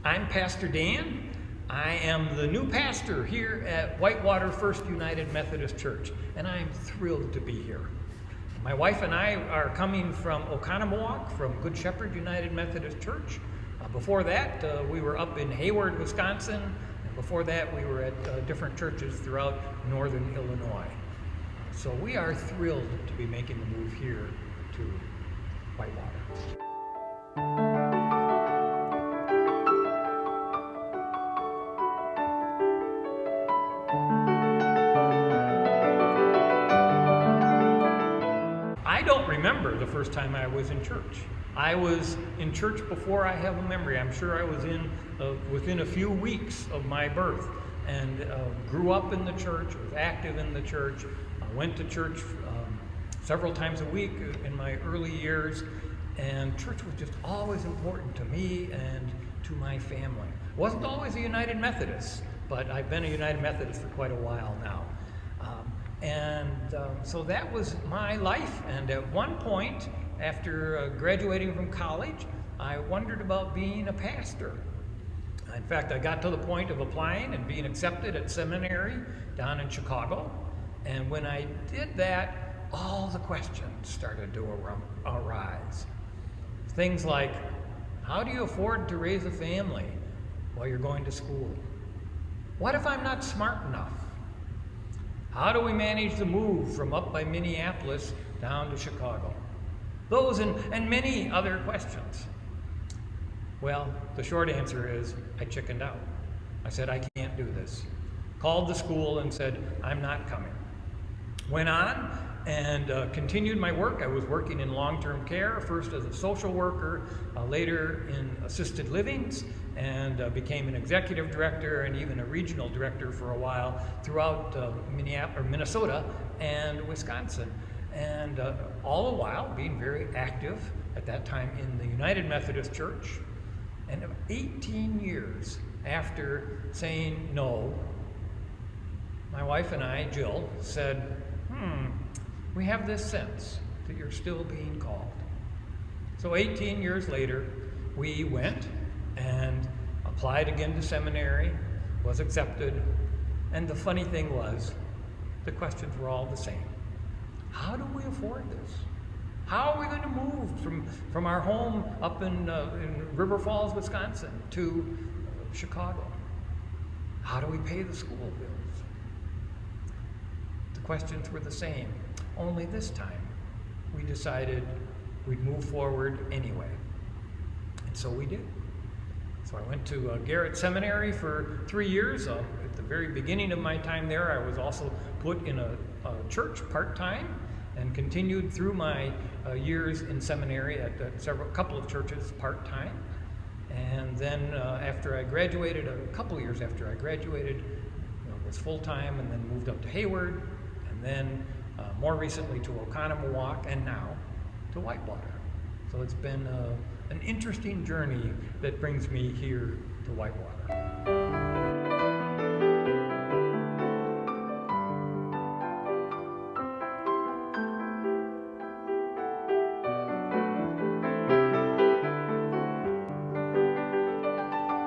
I'm Pastor Dan. I am the new pastor here at Whitewater First United Methodist Church, and I'm thrilled to be here. My wife and I are coming from Oconomowoc, from Good Shepherd United Methodist Church. Before that, we were up in Hayward, Wisconsin, and before that, we were at different churches throughout northern Illinois. So we are thrilled to be making the move here to Whitewater. I don't remember the first time I was in church. I was in church before I have a memory. I'm sure I was in within a few weeks of my birth, and grew up in the church, was active in the church, went to church several times a week in my early years, and church was just always important to me and to my family. Wasn't always a United Methodist, but I've been a United Methodist for quite a while now. So that was my life, and at one point, after graduating from college, I wondered about being a pastor. In fact, I got to the point of applying and being accepted at seminary down in Chicago, and when I did that, all the questions started to arise. Things like, how do you afford to raise a family while you're going to school? What if I'm not smart enough? How do we manage the move from up by Minneapolis down to Chicago? Those and many other questions. Well, the short answer is I chickened out. I said, I can't do this. Called the school and said, I'm not coming. Went on and continued my work. I was working in long-term care, first as a social worker, later in assisted livings, and became an executive director and even a regional director for a while throughout Minnesota and Wisconsin. And all the while being very active at that time in the United Methodist Church. And 18 years after saying no, my wife and I, Jill, said, we have this sense that you're still being called. So 18 years later, we went and applied again to seminary, was accepted, and the funny thing was, the questions were all the same. How do we afford this? How are we going to move from our home up in River Falls, Wisconsin to Chicago? How do we pay the school bills? The questions were the same, only this time we decided we'd move forward anyway. And so we did. So I went to Garrett Seminary for 3 years. At the very beginning of my time there, I was also put in a church part-time and continued through my years in seminary at a couple of churches part-time. And then after I graduated, a couple years after I graduated, was full-time, and then moved up to Hayward, and then more recently to Oconomowoc, and now to Whitewater. So it's been an interesting journey that brings me here to Whitewater.